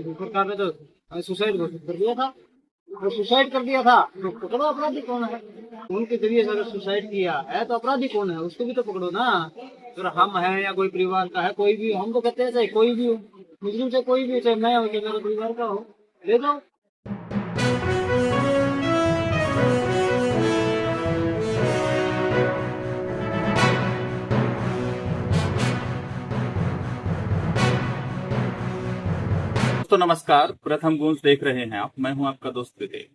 सरकार ने तो सुसाइड घोषित कर दिया था। तो सुसाइड कर दिया था तो पकड़ो, अपराधी कौन है? उनके जरिए से अगर सुसाइड किया है तो अपराधी कौन है, उसको भी तो पकड़ो ना। अगर हम हैं या कोई परिवार का है, कोई भी, हम तो कहते हैं चाहे कोई भी हो, मुस्लिम से कोई भी, चाहे मैं हो चाहे मेरे परिवार का हो, ले दो। दोस्तों नमस्कार, प्रथम गूंज देख रहे हैं आप। मैं हूं आपका दोस्त विवेक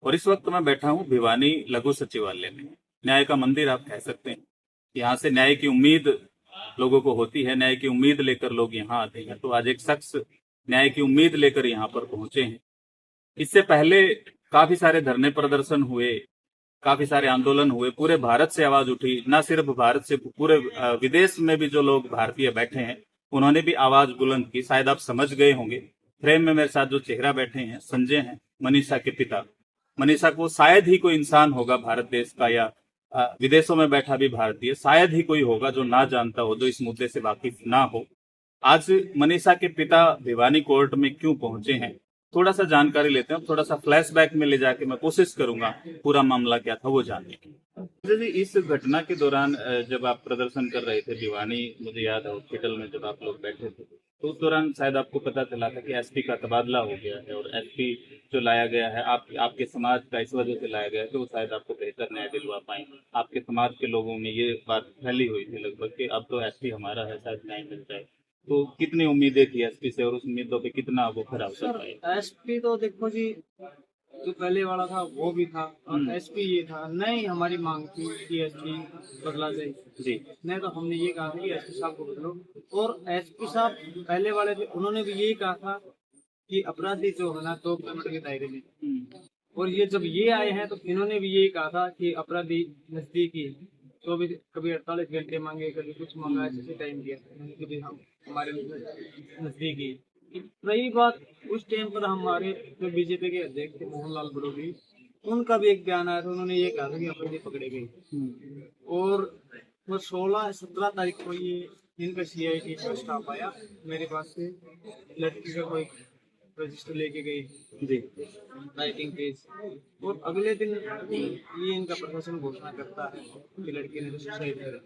और इस वक्त मैं बैठा हूं भिवानी लघु सचिवालय में। न्याय का मंदिर आप कह सकते हैं। यहां से न्याय की उम्मीद लोगों को होती है, न्याय की उम्मीद लेकर लोग यहां आते हैं। तो आज एक शख्स न्याय की उम्मीद लेकर यहां पर पहुंचे हैं। इससे पहले काफी सारे धरने प्रदर्शन हुए, काफी सारे आंदोलन हुए, पूरे भारत से आवाज उठी। न सिर्फ भारत से, पूरे विदेश में भी जो लोग भारतीय बैठे हैं उन्होंने भी आवाज बुलंद की। शायद आप समझ गए होंगे, फ्रेम में मेरे साथ जो चेहरा बैठे हैं संजय हैं, मनीषा के पिता। मनीषा को शायद ही कोई इंसान होगा भारत देश का या विदेशों में बैठा भी भारतीय, शायद ही कोई होगा जो ना जानता हो, जो इस मुद्दे से वाकिफ ना हो। आज मनीषा के पिता भिवानी कोर्ट में क्यों पहुंचे हैं, थोड़ा सा जानकारी लेते हैं। थोड़ा सा फ्लैशबैक में ले जाके मैं कोशिश करूंगा पूरा मामला क्या था वो जानने की। जी, इस घटना के दौरान जब आप प्रदर्शन कर रहे थे भिवानी, मुझे याद है हॉस्पिटल में जब आप लोग बैठे थे, तो उस दौरान शायद आपको पता चला था कि एसपी का तबादला हो गया है और एसपी जो लाया गया है आपके समाज का इस वजह से लाया गया है कि वो शायद आपको बेहतर न्याय दिलवा पाए। आपके समाज के लोगों में ये बात फैली हुई थी लगभग कि अब तो एसपी हमारा है, शायद न्याय मिल जाए। तो कितनी उम्मीदें थी एसपी से और उस उम्मीदों पे कितना वो खरा उतर पाए? एसपी तो देखो जी, जो पहले वाला था वो भी था, और एसपी ये था नहीं, हमारी मांग थी कि एसपी बदला जाए जी नहीं, तो हमने ये कहा था कि एसपी साहब को बदलो। और एसपी साहब पहले वाले थे, उन्होंने भी यही कहा था कि अपराधी जो है ना 2 किलोमीटर के दायरे में। और ये जब ये आए हैं तो इन्होंने भी यही कहा था कि अपराधी नजदीकी, तो भी कभी 48 घंटे मांगे, कभी कुछ मांगा, ऐसे टाइम दिया, कभी हम हमारे नजदीकी। रही बात उस टाइम पर हमारे जो बीजेपी के अध्यक्ष थे मोहनलाल बड़ोली, उनका भी एक बयान आया था, उन्होंने ये कहा था कि अपराधी पकड़े गए। और वो 16-17 तारीख को ये इनका सीआईडी का स्टाफ आया मेरे पास से, लड़की का कोई रजिस्टर लेके गई जी, राइटिंग पेज। और अगले दिन ये इनका प्रशासन घोषणा करता है कि लड़की ने सुसाइड किया।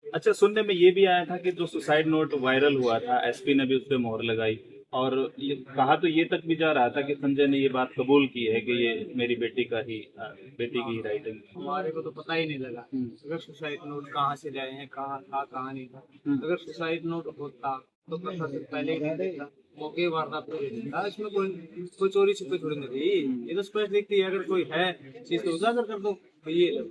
अच्छा, सुनने में ये भी आया था कि जो सुसाइड नोट वायरल हुआ था एसपी ने भी उस पर मोहर लगाई और ये कहा तो ये तक भी जा रहा था कि संजय ने ये बात कबूल की है कि ये मेरी बेटी का ही बेटी की ही राइटिंग। हमारे को तो पता ही नहीं लगा अगर सुसाइड नोट कहाँ से लाए हैं, कहाँ था कहाँ नहीं था। अगर सुसाइड नोट होता तो प्रशासन पहले ही देता, मौके वारदात को दे देता। इसमें कोई कोई चोरी छिपे थोड़ी नहीं थी, ये तो स्पष्ट दिखती है। अगर कोई है चीज तो उजागर कर दो, तो ये लो।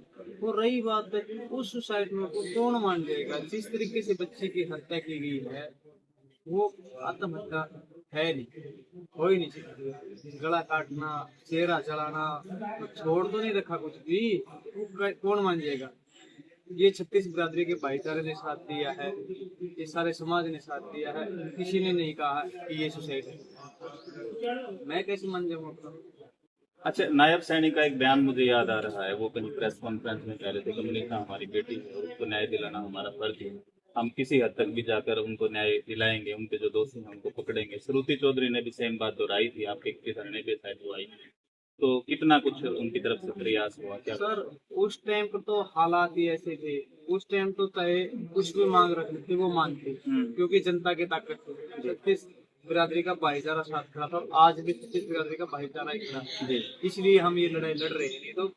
और रही बात उस सुसाइड नोट को कौन मान जाएगा? जिस तरीके से बच्चे की हत्या की गई है वो आत्महत्या है नहीं, हो ही नहीं सकती। गला काटना, चेहरा जलाना, तो छोड़ तो नहीं रखा कुछ भी, वो कौन मान जाएगा? ये 36 बिरादरी के भाईचारे ने साथ दिया है, ये सारे समाज ने साथ दिया है, किसी ने नहीं कहा कि ये सुसाइड है। मैं कैसे मान जाऊँ? अच्छा, नायब सैनिक का एक बयान मुझे याद आ रहा है, वो कहीं प्रेस कॉन्फ्रेंस में कह रहे थे कि मनीषा हमारी बेटी है और उसको न्याय दिलाना हमारा फर्ज है। हम किसी हद तक भी जाकर उनको न्याय दिलाएंगे, उनके जो दोषी हैं उनको पकड़ेंगे। श्रुति चौधरी ने भी सेम बात दोहराई थी, आपके किसी धरने पे शायद वो आई। तो कितना कुछ उनकी तरफ से प्रयास हुआ क्या? सर उस टाइम पर तो हालात ही ऐसे थे, उस टाइम तो चाहे कुछ भी मांग रखते थे वो मानते, क्योंकि जनता की ताकत थी। 36 बिरादरी का भाईचारा साथ खड़ा था, आज भी 36 बिरादरी का भाईचारा ही खड़ा है, इसलिए हम ये लड़ाई लड़ रहे हैं। नहीं तो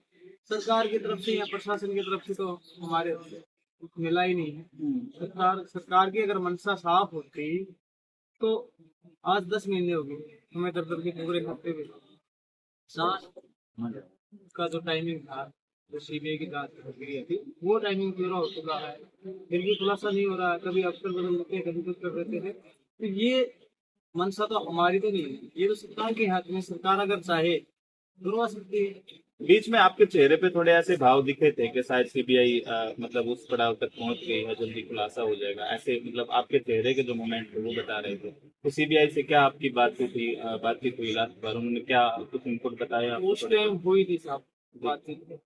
सरकार की तरफ से या प्रशासन की तरफ से तो हमारे कुछ मिला ही नहीं है। सरकार की अगर मंशा साफ होती तो आज 10 महीने हो गए हमें दर के पूरे खाते हुए। सांस का जो टाइमिंग था, जो सीबीआई की जांच की प्रक्रिया थी, वो टाइमिंग पूरा हो चुका है, फिर भी खुलासा नहीं हो रहा है। कभी अफसर बदल देते हैं, कभी कुछ कर देते हैं। तो ये मंशा तो हमारी तो नहीं है, ये तो सरकार के हाथ में। सरकार अगर चाहे करवा सकती है। बीच में आपके चेहरे पे थोड़े ऐसे भाव दिखे थे कि शायद सीबीआई मतलब उस पड़ाव तक पहुंच गई है, जल्दी खुलासा हो जाएगा, ऐसे मतलब आपके चेहरे के जो मोमेंट थे वो बता रहे थे। तो सीबीआई से क्या आपकी बातचीत हुई लास्ट बार? उन्होंने क्या कुछ इनपुट बताया? उस टाइम हुई थी साहब बातचीत,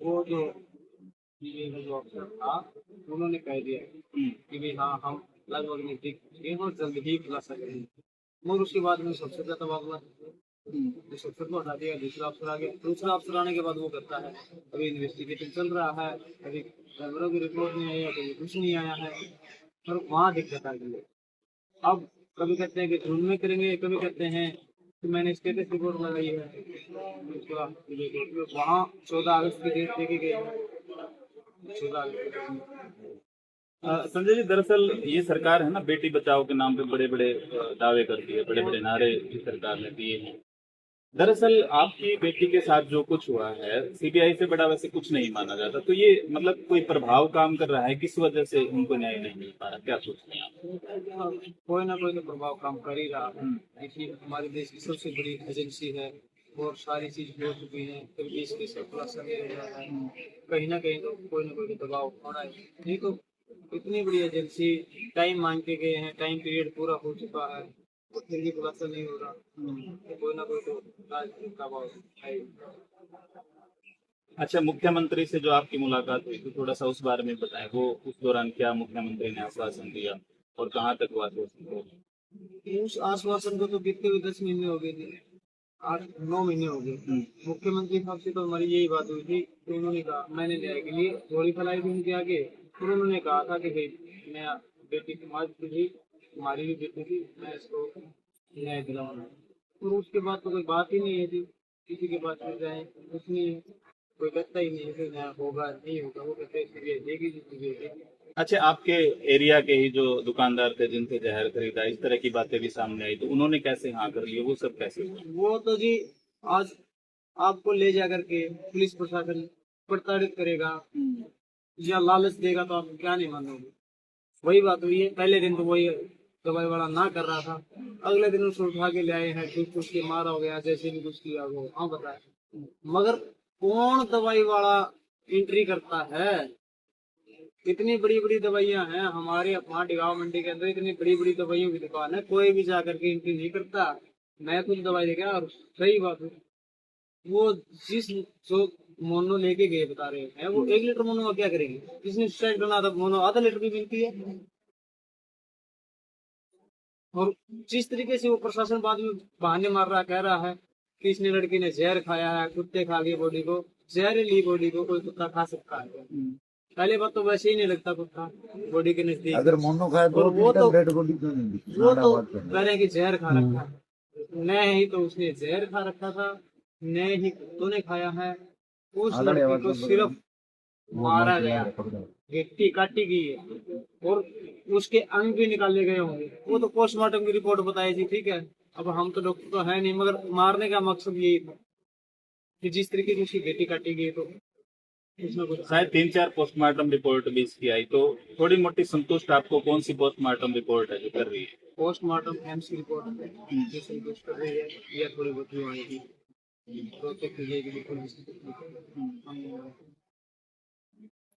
वो जो सीबीआई का जो अफसर था उन्होंने कह दिया कि भाई हाँ, हम लगभग नजदीक हैं और जल्द ही खुलासा करेंगे। और उसके बाद में सबसे ज्यादा तबादला इस अफसर को हटा दिया, दूसरा अफसर आ गया। दूसरा अफसर आने के बाद वो करता है अभी इन्वेस्टिगेशन चल रहा है, अभी कैमरों की रिपोर्ट नहीं आई है, कभी कुछ नहीं आया है, और वहाँ दिक्कत आ गई है। अब कभी कहते हैं कि जून में करेंगे, कभी कहते हैं कि मैंने स्टेटस रिपोर्ट लगाई है उसका, वहाँ 14 अगस्त की डेट देखी गई है, 14 अगस्त। संजय जी, दरअसल ये सरकार है ना, बेटी बचाओ के नाम पे बड़े बड़े दावे करती है, बड़े बड़े नारे की सरकार ने दिए हैं। दरअसल आपकी बेटी के साथ जो कुछ हुआ है, सीबीआई से बड़ा वैसे कुछ नहीं माना जाता, तो ये मतलब कोई प्रभाव काम कर रहा है, किस वजह से उनको न्याय नहीं मिल पा रहा, क्या सोचते हैं आप? कोई ना कोई तो प्रभाव काम कर ही रहा है। देखिए हमारे देश की सबसे बड़ी एजेंसी है और सारी चीज हो चुकी है, फिर भी इसके सब खुलासा नहीं हो रहा है। कहीं ना कहीं तो कोई ना कोई तो दबाव होना है। नहीं तो इतनी बड़ी एजेंसी, टाइम मांग के गए हैं, टाइम पीरियड पूरा हो चुका है, तो फिर भी खुलासा नहीं हो रहा, तो कोई ना कोई तो राजनीतिक दबाव है। अच्छा, मुख्यमंत्री से जो आपकी मुलाकात हुई तो थोड़ा सा उस बारे में बताएं, वो उस दौरान क्या मुख्यमंत्री ने आश्वासन दिया और कहाँ तक वो आश्वासन पहुंचा? उस आश्वासन को तो बीतते हुए 10 महीने हो गए थे, 8-9 महीने हो गए। मुख्यमंत्री साहब से तो हमारी यही बात हुई थी कि उन्होंने कहा, मैंने न्याय के लिए गोली फैलाई थी उनके आगे, और उन्होंने कहा था कि भाई मैं बेटी समाज की थी, हमारी भी बेटी थी, मैं इसको न्याय दिलाऊंगा। और उसके बाद तो कोई बात ही नहीं है जी, किसी के पास में जाए कुछ नहीं है, कोई कहता ही नहीं है कि न्याय होगा नहीं होगा, वो कहते हैं सीबीआई देगी जी, सीबीआई देगी। अच्छा, आपके एरिया के ही जो दुकानदार थे जिनसे जहर खरीदा, इस तरह की बातें भी सामने आई, तो उन्होंने कैसे हाँ कर लिया, वो सब कैसे हुआ? वो तो जी आज आपको ले जा करके पुलिस प्रशासन प्रताड़ित करेगा या लालच देगा तो आप क्या नहीं मानोगे। वही बात हुई है, पहले दिन तो वही दवाई वाला ना कर रहा था, अगले दिन उसे उठा के ले आए हैं, कुछ के मारा हो गया, जैसे भी कुछ किया वो हाँ बताया। मगर कौन दवाई वाला एंट्री करता है? इतनी बड़ी बड़ी दवाइयां हैं हमारे वहाँ डिगांव मंडी के अंदर, इतनी बड़ी बड़ी दवाइयों की दुकान है, कोई भी जाकर के एंट्री नहीं करता। मैं कुछ दवाई लेके और सही बात है, वो जिस जो मोनो लेके गए बता रहे हैं, वो 1 लीटर मोनो का क्या करेंगे? जिसने सुसाइड करना था मोनो आधा लीटर की मिलती है। और जिस तरीके से वो प्रशासन बाद में बहाने मार रहा, कह रहा है कि इसने लड़की ने जहर खाया है, कुत्ते खा गए बॉडी को, जहर ली बॉडी को, कोई कुत्ता खा सकता है? पहले बात तो वैसे ही नहीं लगता कुत्ता बॉडी के नजदीक, अगर मोनो खाए और वो तो डेड बॉडी क्यों नहीं दिखती? वो तो कह रहे हैं कि जहर खा रखा है, न ही तो उसने जहर खा रखा था, न ही कुत्तों ने खाया है। उस लड़की को सिर्फ मारा गया, गिट्टी काटी गई है और उसके अंग भी निकाले गए होंगे, वो तो पोस्टमार्टम की रिपोर्ट बताई थी। ठीक है, अब हम तो डॉक्टर तो है नहीं, मगर मारने का मकसद यही था कि जिस तरीके से उसकी बेटी काटी गई, तो कुछ ना कुछ शायद 3-4 पोस्टमार्टम रिपोर्ट भी इसकी आई, तो थोड़ी मोटी संतुष्ट आपको कौन सी पोस्टमार्टम रिपोर्ट है जो कर रही है? पोस्टमार्टम एम्स की रिपोर्ट है जो संतुष्ट कर रही है, या थोड़ी बहुत भी आएगी तो चेक की जाएगी बिल्कुल।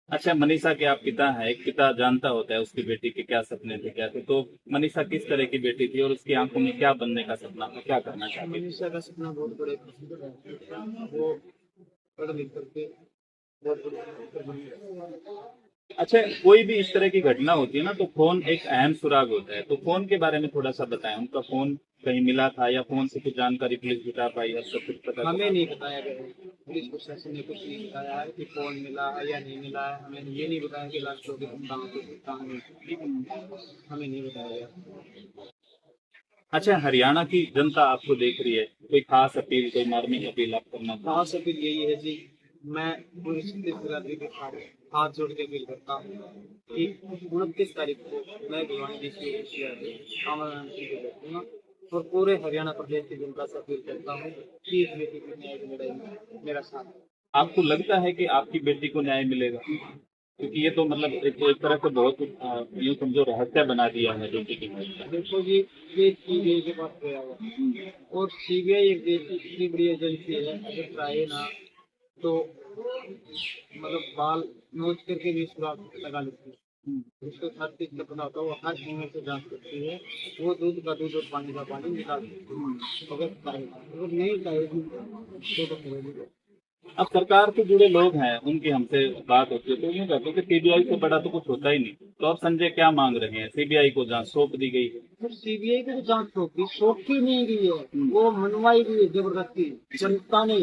अच्छा, मनीषा के आप पिता हैं, एक पिता जानता होता है उसकी बेटी के क्या सपने थे, क्या थे, तो मनीषा किस तरह की बेटी थी और उसकी आंखों में क्या बनने का सपना था, क्या करना चाहती थी? मनीषा का सपना बहुत बड़े है, वो पढ़ लिख करके बहुत बड़ी। अच्छा, कोई भी इस तरह की घटना होती है ना, तो फोन एक अहम सुराग होता है, तो फोन के बारे में थोड़ा सा बताएं, उनका फोन कहीं मिला था या फोन से कुछ जानकारी पुलिस जुटा पाई है, सब कुछ पता हमें नहीं बताया गया है, पुलिस प्रशासन ने कुछ नहीं बताया है कि फोन मिला है या नहीं मिला है, हमें ये नहीं बताया कि लास्ट चौबीस कहाँ हमें नहीं बताया गया। अच्छा, हरियाणा की जनता आपको देख रही है, कोई खास अपील, कोई मार्मिक अपील आप करना चाहते खास अपील यही है जी, मैं पूरी छत्तीस बिरादरी के साथ हाथ जोड़ के अपील करता हूँ कि 29 तारीख को मैं भिवानी डिस्ट्रिक्ट करूँगा और पूरे हरियाणा प्रदेश की जनता से अपील करता हूँ कि इस बेटी की न्याय की लड़ाई में मेरा साथ। आपको लगता है कि आपकी बेटी को न्याय मिलेगा? क्योंकि ये तो मतलब एक तरह से बहुत यूं समझो रहस्य बना दिया है बेटी की मौत का। देखो जी, ये सीबीआई के पास गया हुआ और सीबीआई एक देश की इतनी बड़ी एजेंसी है, अगर चाहे ना तो मतलब बाल नोच करके भी सुराग लगा लेती है, उसको हर चीज का पता होता है, वो हर एंगल से जांच करती है, वो दूध का दूध और पानी का पानी निकाल देती है। अगर चाहे, अगर नहीं चाहेगी तो करेगी। अब सरकार से जुड़े लोग हैं, उनकी हमसे बात होती है तो यूँ कहते हैं कि सीबीआई से बड़ा तो कुछ होता ही नहीं। तो अब संजय क्या मांग रहे हैं? सीबीआई को जांच सौंप दी गई है। तो सीबीआई को तो जांच सौंपी नहीं गई है, वो मनवाई गई है जबरदस्ती जनता ने।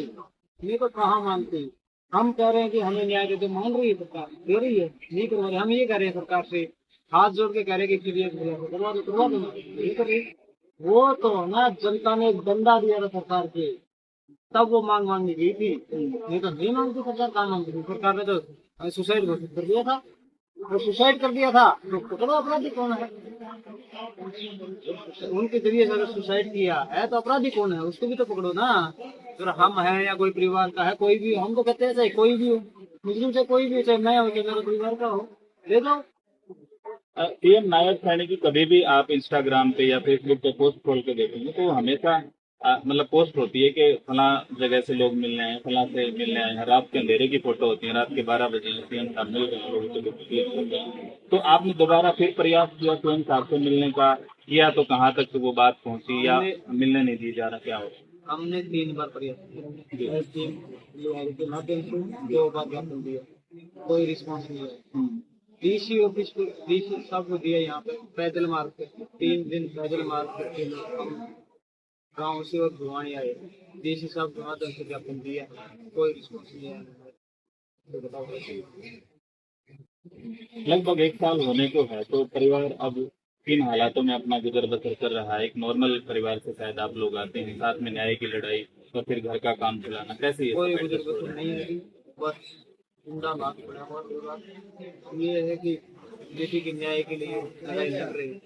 ये तो कहाँ मानते। हम कह रहे हैं कि हमें न्याय दे दो, मान रही है सरकार, दे रही है, नहीं करवा रही। हम ये कह रहे हैं सरकार से, हाथ जोड़ के कह रहे हैं कि सीबीआई करवा दो, करवा दो, ये कर रही है। वो तो ना जनता ने डंडा दिया था सरकार के, तब वो मांगने गई थी, नहीं तो नहीं मांगती सरकार। कहाँ मांगती थी सरकार ने? तो सुसाइड घोषित कर दिया था, तो सुसाइड कर दिया था तो पकड़ो अपराधी कौन है। उनके जरिए से अगर सुसाइड किया है तो अपराधी कौन है, उसको भी तो पकड़ो ना। अगर हम हैं या कोई परिवार का है, कोई भी, हम तो कहते हैं चाहे कोई भी हो, मुस्लिम से कोई भी, चाहे मैं हो चाहे मेरे परिवार का हो, ले दो। पीएम नायक सैनी की कभी भी आप इंस्टाग्राम पे या फेसबुक पे पोस्ट खोल के देखेंगे तो हमेशा मतलब पोस्ट होती है कि फला जगह से लोग मिलने आए, फला से मिलने आए हैं। रात के अंधेरे की फोटो होती है, रात के 12 बजे सीएम साहब मिल रहे हैं लोगों से। तो आपने दोबारा फिर प्रयास किया सीएम साहब से मिलने का, किया तो कहाँ तक वो बात पहुंची या मिलने नहीं दी जा रहा, क्या हो? हमने 3 बार प्रयास किया के माध्यम से, 2 बार ज्ञापन दिया, कोई रिस्पॉन्स नहीं है। डीसी ऑफिस को, डीसी साहब को दिया, यहाँ पे पैदल मार्ग पे 3 दिन पैदल मार्ग करके लोग गाँव से और भिवानी आए, डीसी साहब के माध्यम से ज्ञापन दिया, कोई रिस्पॉन्स नहीं आया। तो बताओ कैसे? लगभग 1 साल होने को है, तो परिवार अब किन हालातों में अपना गुजर बसर कर रहा है? एक नॉर्मल परिवार से शायद आप लोग आते हैं, साथ में न्याय की लड़ाई और फिर घर का काम चलाना, कैसे ये कोई सब गुजर adjust हो बसर रहा है? नहीं है, बस जिंदा बात पड़ा हुआ। कोई बात ये है कि बेटी के न्याय के लिए लड़ाई लड़ रहे हैं,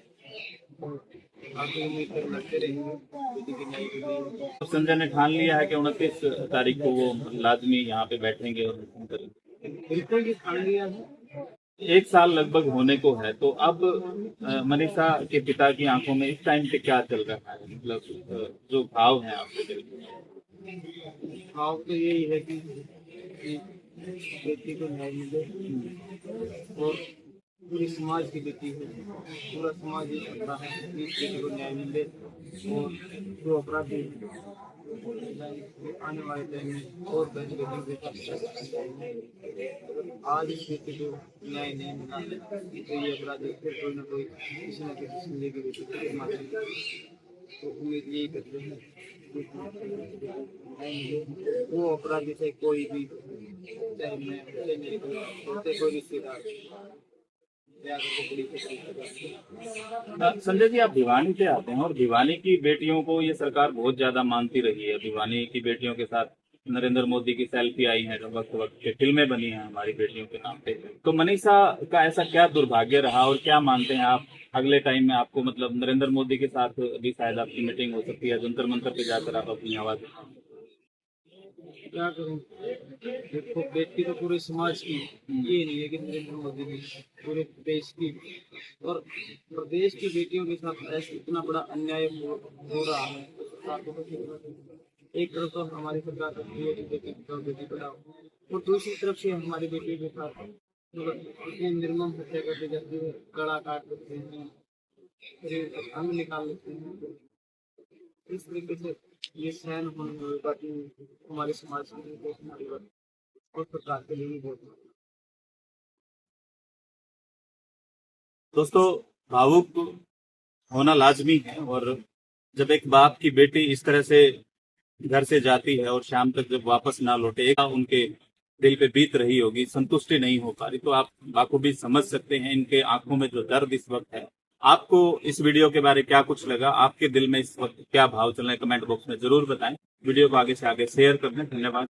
आगे उम्मीद कर लड़ते रहेंगे बेटी के न्याय के लिए। तो संजय ने ठान लिया है कि 29 तारीख को वो लाजमी यहाँ पे बैठेंगे और हुक्म करेंगे। बिल्कुल ये ठान लिया है। 1 साल लगभग होने को है, तो अब मनीषा के पिता की आंखों में इस टाइम पे क्या चल रहा है? मतलब जो भाव है आपके दिल में? भाव तो यही है कि बेटी को न्याय मिले और पूरी समाज की बेटी है, पूरा समाज ये चाहता है कि बेटी को न्याय मिले और जो अपराधी आने वाले टाइम में और बेटी आज इस बेटी को न्याय नहीं मिला तो ये अपराधी फिर कोई ना कोई किसी न किसी जिंदगी की बेटी को मारेंगे। तो उम्मीद यही करते हैं वो अपराधी से कोई भी, चाहे मैं चाहे मेरे कोई रिश्तेदार, संजय जी, आप भिवानी से आते हैं और भिवानी की बेटियों को ये सरकार बहुत ज्यादा मानती रही है। भिवानी की बेटियों के साथ नरेंद्र मोदी की सेल्फी आई है, वक्त वक्त पे फिल्में बनी हैं हमारी बेटियों के नाम पे। तो मनीषा का ऐसा क्या दुर्भाग्य रहा और क्या मानते हैं आप अगले टाइम में आपको, मतलब नरेंद्र मोदी के साथ भी शायद आपकी मीटिंग हो सकती है, जंतर मंतर पे जाकर आप अपनी आवाज? क्या करूं, देखो बेटी तो पूरे समाज की, ये नहीं है कि नरेंद्र मोदी की, पूरे देश की। और प्रदेश की बेटियों के साथ ऐसा इतना बड़ा अन्याय हो रहा है, सरकार को तो एक तरफ तो हमारी सरकार करती है कि बेटी बचाओ बेटी पढ़ाओ, और दूसरी तरफ से हमारी बेटियों के साथ इतनी निर्मम हत्या कर दी जाती है, गला काट देते हैं, शरीर का अंग निकाल देते हैं। इस तरीके से ये सहन होने वाली बात हमारे समाज के लिए, हमारी बात और सरकार के लिए भी बहुत। दोस्तों, भावुक होना लाजमी है, और जब एक बाप की बेटी इस तरह से घर से जाती है और शाम तक जब वापस ना लौटे, उनके दिल पे बीत रही होगी, संतुष्टि नहीं हो पा रही, तो आप बाखूबी समझ सकते हैं इनके आंखों में जो दर्द इस वक्त है। आपको इस वीडियो के बारे में क्या कुछ लगा, आपके दिल में इस वक्त क्या भाव चल रहे हैं, कमेंट बॉक्स में जरूर बताएं। वीडियो को आगे से आगे शेयर कर दें। धन्यवाद।